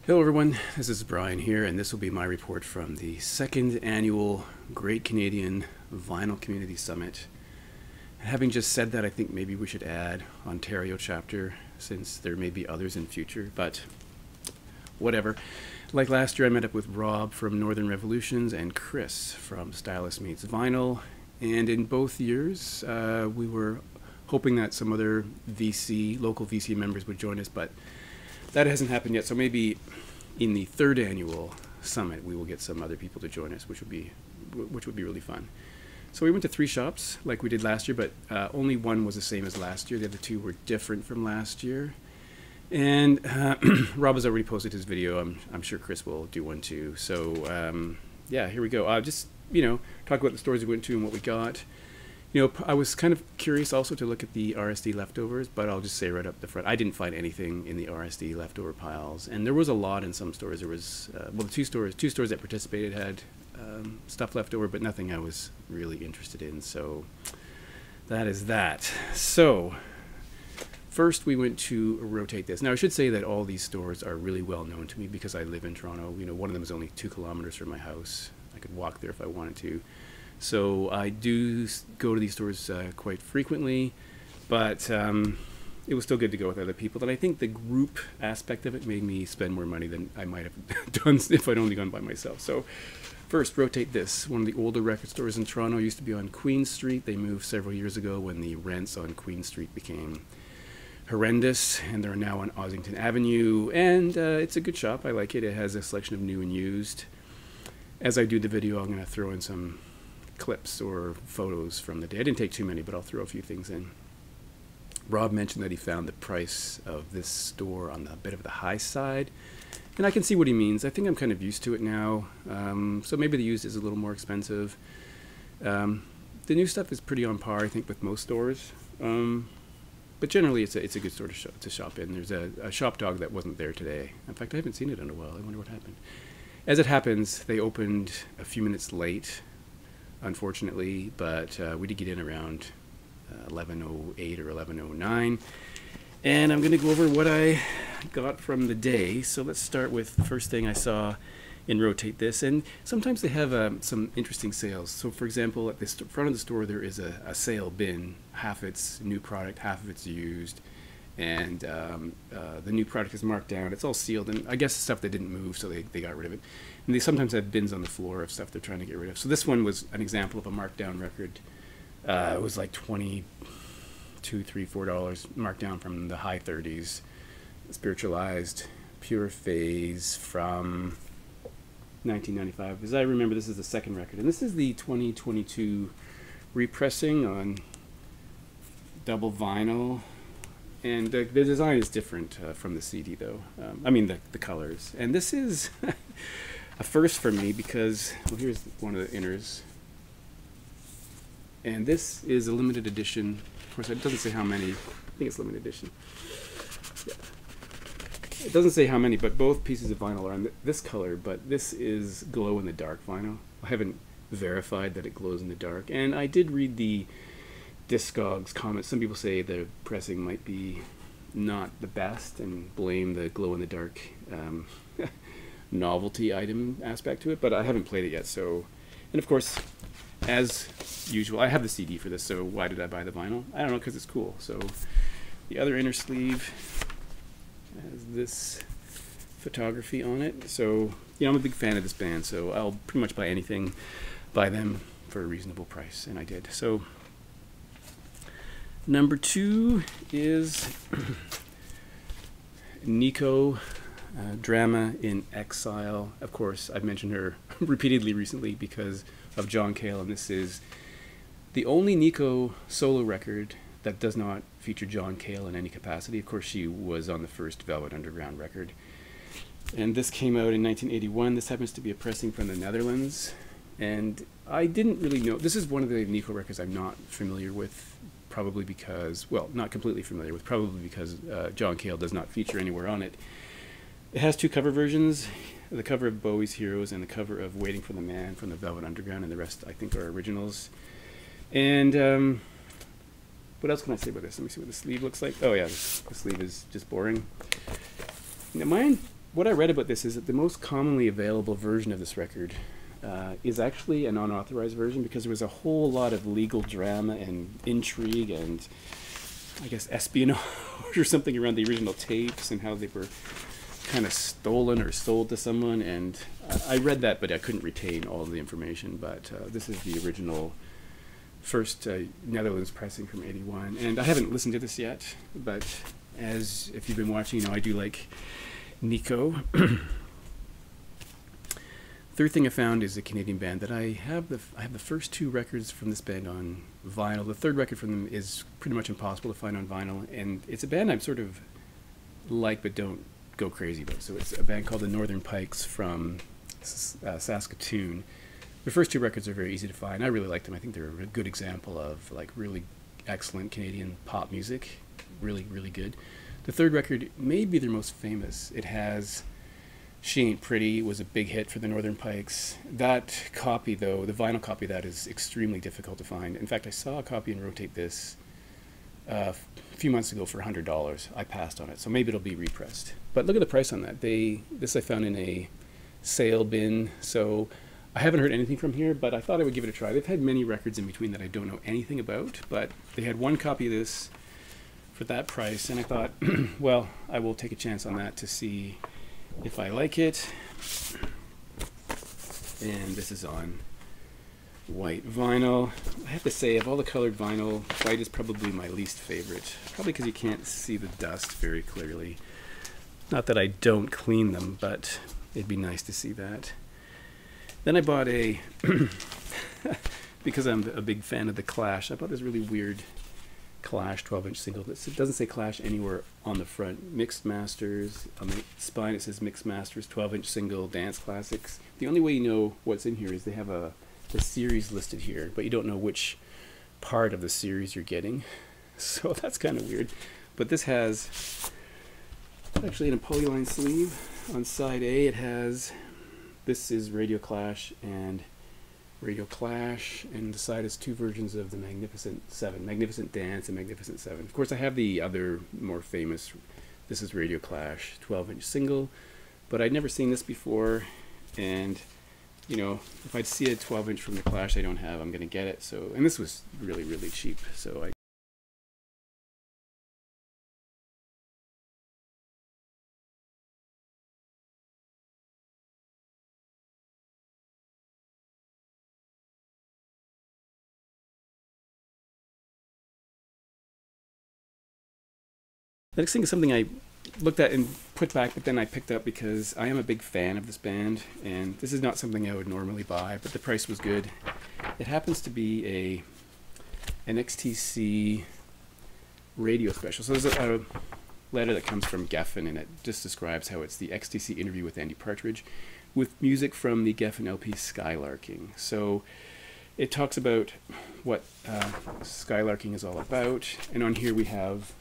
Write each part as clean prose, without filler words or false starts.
Hello everyone, this is Brian here, and this will be my report from the second annual Great Canadian Vinyl Community Summit. Having just said that, I think maybe we should add Ontario chapter, since there may be others in future, but whatever. Like last year, I met up with Rob from Northern Revolutions and Chris from Stylist Meets Vinyl, and in both years, we were hoping that some other local VC members would join us, but that hasn't happened yet, so maybe in the third annual summit we will get some other people to join us, which would be really fun. So we went to 3 shops like we did last year, but only one was the same as last year. The other 2 were different from last year. And Rob has already posted his video. I'm sure Chris will do one too. So yeah, here we go. Just talk about the stores we went to and what we got. I was kind of curious also to look at the RSD leftovers, but I'll just say right up the front, I didn't find anything in the RSD leftover piles. And there was a lot in some stores. There was, well, the two stores that participated had stuff left over, but nothing I was really interested in. So that is that. So first we went to Rotate This. Now I should say that all these stores are really well known to me because I live in Toronto. One of them is only 2 kilometers from my house. I could walk there if I wanted to. So I do go to these stores quite frequently, but it was still good to go with other people. And I think the group aspect of it made me spend more money than I might have done if I'd only gone by myself. So first, Rotate This, one of the older record stores in Toronto. Used to be on Queen Street. They moved several years ago when the rents on Queen Street became horrendous, and they're now on Ossington Avenue. And it's a good shop. I like it. It has a selection of new and used. As I do the video, I'm going to throw in some clips or photos from the day. I didn't take too many, but I'll throw a few things in. Rob mentioned that he found the price of this store on the bit of the high side, and I can see what he means. I think I'm kind of used to it now, so maybe the used is a little more expensive. The new stuff is pretty on par, I think, with most stores, but generally it's a good store to shop in. There's a shop dog that wasn't there today. In fact, I haven't seen it in a while. I wonder what happened. As it happens, they opened a few minutes late, unfortunately, but we did get in around 11:08 or 11:09, and I'm going to go over what I got from the day. So let's start with the first thing I saw in Rotate This, and sometimes they have some interesting sales. So for example, at the front of the store there is a sale bin, half it's new product, half of it's used, and the new product is marked down. It's all sealed, and I guess stuff that didn't move, so they got rid of it. And they sometimes have bins on the floor of stuff they're trying to get rid of. So this one was an example of a marked down record. It was like $22, $3, $4 marked down from the high 30s. Spiritualized Pure Phase from 1995. As I remember, this is the second record, and this is the 2022 repressing on double vinyl. And the design is different from the CD, though. I mean, the colors. And this is a first for me because, well, here's one of the inners. And this is a limited edition. Of course, it doesn't say how many. I think it's limited edition. Yeah. It doesn't say how many, but both pieces of vinyl are on this color, but this is glow-in-the-dark vinyl. I haven't verified that it glows in the dark. And I did read the Discogs comments. Some people say the pressing might be not the best and blame the glow-in-the-dark novelty item aspect to it, but I haven't played it yet. So, and of course, as usual, I have the CD for this, so why did I buy the vinyl? I don't know, because it's cool. So the other inner sleeve has this photography on it. So I'm a big fan of this band, so I'll pretty much buy anything by them for a reasonable price, and I did. So number 2 is Nico, Drama in Exile. Of course, I've mentioned her repeatedly recently because of John Cale, and this is the only Nico solo record that does not feature John Cale in any capacity. Of course, she was on the first Velvet Underground record. And this came out in 1981. This happens to be a pressing from the Netherlands. And I didn't really know. This is one of the Nico records I'm not familiar with, probably because, well, not completely familiar with, probably because John Cale does not feature anywhere on it. It has 2 cover versions, the cover of Bowie's Heroes and the cover of Waiting for the Man from the Velvet Underground, and the rest I think are originals. And what else can I say about this? Let me see what the sleeve looks like. Oh yeah, the sleeve is just boring. Now mine what I read about this is that the most commonly available version of this record is actually an unauthorized version, because there was a whole lot of legal drama and intrigue and, I guess, espionage or something around the original tapes and how they were kind of stolen or sold to someone. And I read that, but I couldn't retain all of the information. But this is the original first Netherlands pressing from '81. And I haven't listened to this yet, but as if you've been watching, you know I do like Nico. Third thing I found is a Canadian band that I have the first two records from this band on vinyl. The third record from them is pretty much impossible to find on vinyl, and it's a band I'm sort of like but don't go crazy about. So it's a band called the Northern Pikes from Saskatoon. The first two records are very easy to find. I really like them. I think they're a good example of like really excellent Canadian pop music. Really, really good. The third record may be their most famous. It has She Ain't Pretty, was a big hit for the Northern Pikes. That copy, though, the vinyl copy of that is extremely difficult to find. In fact, I saw a copy in Rotate This a few months ago for $100. I passed on it, so maybe it'll be repressed. But look at the price on that. This I found in a sale bin, so I haven't heard anything from here, but I thought I would give it a try. They've had many records in between that I don't know anything about, but they had one copy of this for that price, and I thought, well, I will take a chance on that to see if I like it. And this is on white vinyl. I have to say, of all the colored vinyl, white is probably my least favorite. Probably because you can't see the dust very clearly. Not that I don't clean them, but it'd be nice to see that. Then I bought a, because I'm a big fan of the Clash, I bought this really weird Clash 12-inch single. It doesn't say Clash anywhere on the front. Mixed Masters. On the spine it says Mixed Masters 12-inch single, Dance Classics. The only way you know what's in here is they have the series listed here, but you don't know which part of the series you're getting. So that's kind of weird. But this has, actually in a polyline sleeve, on side A it has, this is Radio Clash and Radio Clash, and the side is two versions of the Magnificent Seven, Magnificent Dance and Magnificent Seven. Of course, I have the other more famous, this is Radio Clash 12-inch single, but I'd never seen this before, and you know, if I'd see a 12-inch from the Clash I don't have, I'm going to get it. So, and this was really, really cheap, so I The next thing is something I looked at and put back, but then I picked up because I am a big fan of this band, and this is not something I would normally buy, but the price was good. It happens to be an XTC radio special. So there's a letter that comes from Geffen, and it just describes how it's the XTC interview with Andy Partridge with music from the Geffen LP Skylarking. So it talks about what Skylarking is all about, and on here we have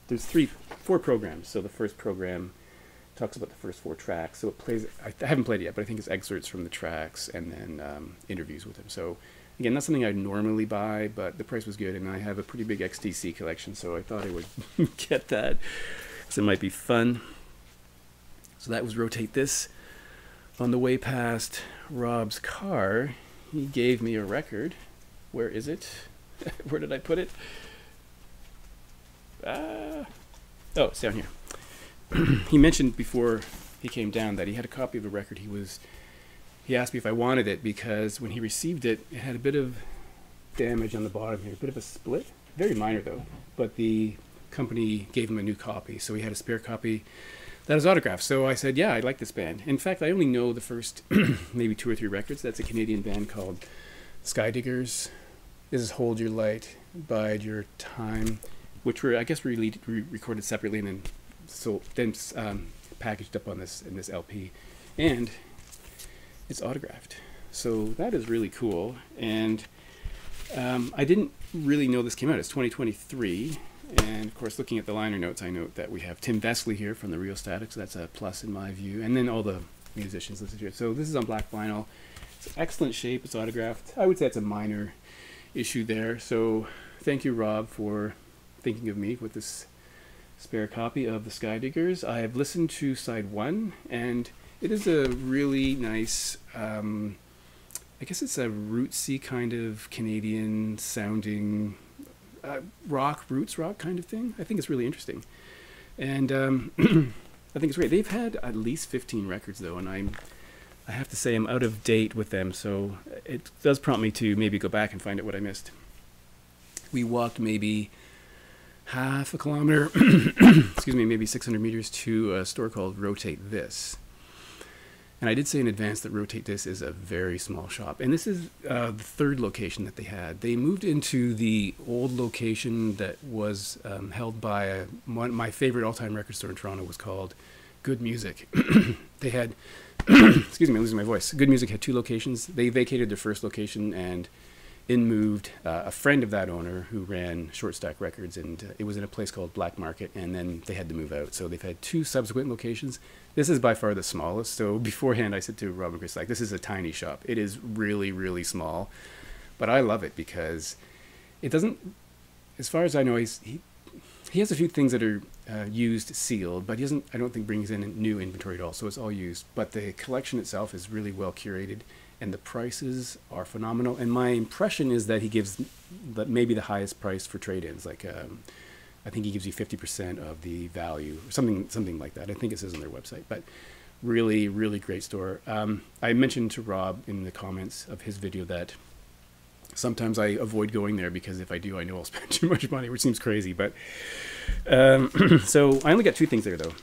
there's four programs. So the first program talks about the first four tracks. So it plays, I haven't played it yet, but I think it's excerpts from the tracks and then interviews with him. So again, not something I'd normally buy, but the price was good, and I have a pretty big XTC collection, so I thought I would get that, because it might be fun. So that was Rotate This. On the way past Rob's car, he gave me a record. Where is it? Where did I put it? Oh, it's down here. He mentioned before he came down that he had a copy of a record. He asked me if I wanted it because when he received it, it had a bit of damage on the bottom here, a bit of a split. Very minor though, but the company gave him a new copy, so he had a spare copy that is autographed. So I said, yeah, I like this band. In fact, I only know the first maybe 2 or 3 records. That's a Canadian band called Skydiggers. This is Hold Your Light, Bide Your Time, which were, I guess, recorded separately and then packaged up on this in this LP, and it's autographed. So that is really cool. And I didn't really know this came out. It's 2023, and of course, looking at the liner notes, I note that we have Tim Vesely here from the Real Static, so that's a plus in my view. And then all the musicians listed here. So this is on black vinyl. It's excellent shape. It's autographed. I would say it's a minor issue there. So thank you, Rob, for thinking of me with this spare copy of the Skydiggers. I have listened to side 1, and it is a really nice, I guess it's a rootsy kind of Canadian sounding roots rock kind of thing. I think it's really interesting. And I think it's great. They've had at least 15 records though, and I have to say I'm out of date with them, so it does prompt me to maybe go back and find out what I missed. We walked maybe half a kilometer, excuse me, maybe 600 meters to a store called Rotate This. And I did say in advance that Rotate This is a very small shop. And this is the third location that they had. They moved into the old location that was held by my favorite all-time record store in Toronto was called Good Music. They had, excuse me, I'm losing my voice. Good Music had 2 locations. They vacated their first location and in moved a friend of that owner who ran Short Stack Records, and it was in a place called Black Market, and then they had to move out. So they've had 2 subsequent locations. This is by far the smallest. So beforehand, I said to Rob and Chris, like, this is a tiny shop. It is really, really small, but I love it because it doesn't, as far as I know, he has a few things that are used sealed, but he doesn't, I don't think, brings in new inventory at all. So it's all used, but the collection itself is really well curated. And the prices are phenomenal. And my impression is that he gives maybe the highest price for trade-ins. Like, I think he gives you 50% of the value, or something like that. I think it says on their website. But really, really great store. I mentioned to Rob in the comments of his video that sometimes I avoid going there because if I do, I know I'll spend too much money, which seems crazy. But so I only got 2 things there, though.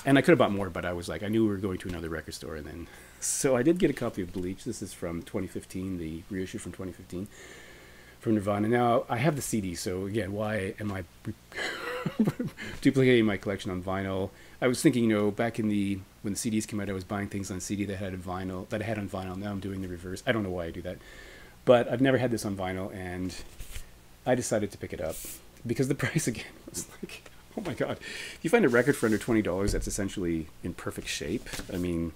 And I could have bought more, but I was like, I knew we were going to another record store, and then. So I did get a copy of Bleach. This is from 2015, the reissue from 2015 from Nirvana. Now, I have the CD, so again, why am I duplicating my collection on vinyl? I was thinking, back in when the CDs came out, I was buying things on CD that I had on vinyl. Now I'm doing the reverse. I don't know why I do that. But I've never had this on vinyl, and I decided to pick it up because the price again was like, oh my God. If you find a record for under $20 that's essentially in perfect shape, I mean,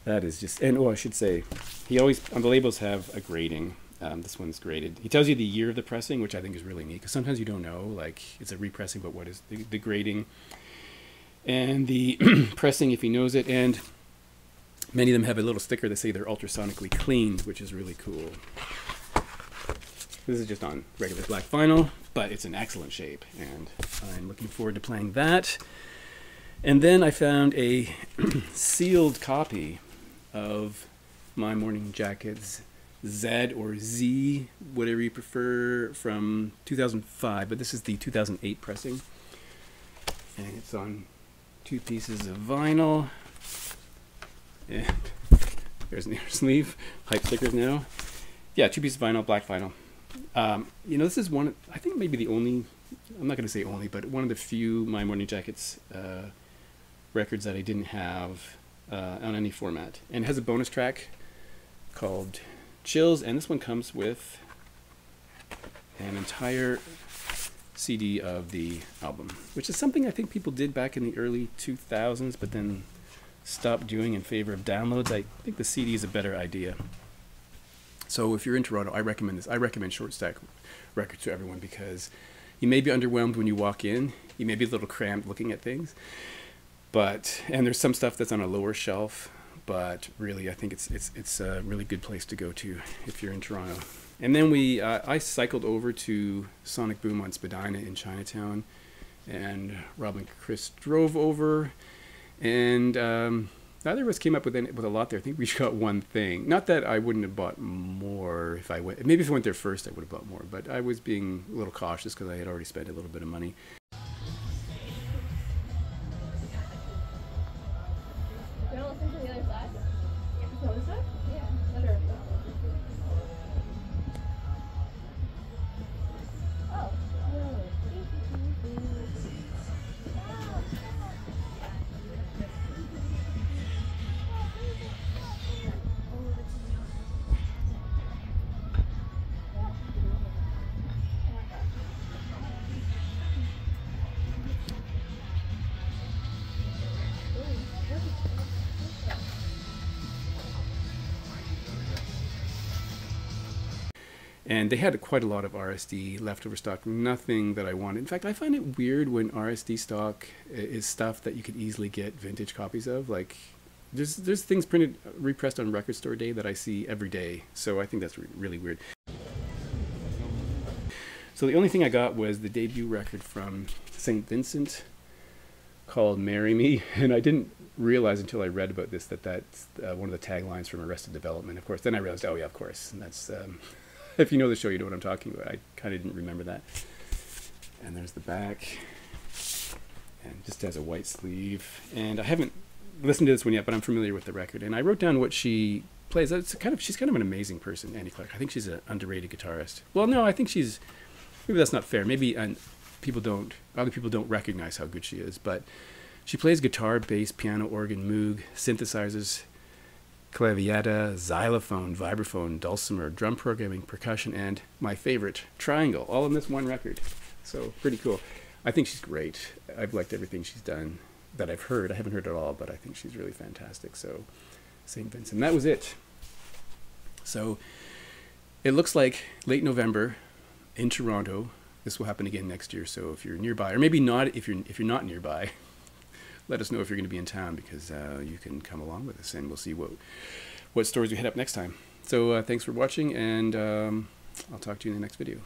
that is just, and I should say, he always, on the labels, have a grading. This one's graded. He tells you the year of the pressing, which I think is really neat, because sometimes you don't know, like, it's a repressing, but what is the grading and the pressing, if he knows it. And many of them have a little sticker that say they're ultrasonically cleaned, which is really cool. This is just on regular black vinyl, but it's in excellent shape, and I'm looking forward to playing that. And then I found a sealed copy of My Morning Jacket's Z or Z, whatever you prefer, from 2005, but this is the 2008 pressing, and it's on 2 pieces of vinyl, and there's an inner sleeve, hype stickers now. Yeah, 2 pieces of vinyl, black vinyl. This is one, I think maybe the only, I'm not going to say only, but one of the few My Morning Jacket's records that I didn't have on any format, and it has a bonus track called Chills, and this one comes with an entire CD of the album, which is something I think people did back in the early 2000s, but then stopped doing in favor of downloads. I think the CD is a better idea. So if you're in Toronto, I recommend this. I recommend Short Stack Records to everyone because you may be underwhelmed when you walk in. You may be a little cramped looking at things. And there's some stuff that's on a lower shelf, but really I think it's a really good place to go to if you're in Toronto. And then I cycled over to Sonic Boom on Spadina in Chinatown, and Rob and Chris drove over, and neither of us came up with a lot there. I think we got one thing. Not that I wouldn't have bought more if I went. Maybe if I went there first, I would have bought more, but I was being a little cautious because I had already spent a little bit of money. And they had quite a lot of RSD leftover stock, nothing that I wanted. In fact, I find it weird when RSD stock is stuff that you could easily get vintage copies of. Like, there's things printed, repressed on Record Store Day that I see every day. So I think that's really weird. So the only thing I got was the debut record from St. Vincent called Marry Me. And I didn't realize until I read about this that that's one of the taglines from Arrested Development. Of course, then I realized, oh yeah, of course. And that's, if you know the show, you know what I'm talking about. I kind of didn't remember that. And there's the back. And just has a white sleeve. And I haven't listened to this one yet, but I'm familiar with the record. And I wrote down what she plays. She's kind of an amazing person, Annie Clark. I think she's an underrated guitarist. Well, no, I think she's, maybe that's not fair. Maybe other people don't recognize how good she is. But she plays guitar, bass, piano, organ, moog, synthesizers, clavietta, xylophone, vibraphone, dulcimer, drum programming, percussion, and my favorite, triangle, all in this one record. So pretty cool. I think she's great. I've liked everything she's done that I've heard. I haven't heard it all, but I think she's really fantastic. So St. Vincent, that was it. So it looks like late November in Toronto. This will happen again next year. So if you're nearby, or maybe not, if you're not nearby, let us know if you're going to be in town, because you can come along with us, and we'll see what stores we hit up next time. So thanks for watching, and I'll talk to you in the next video.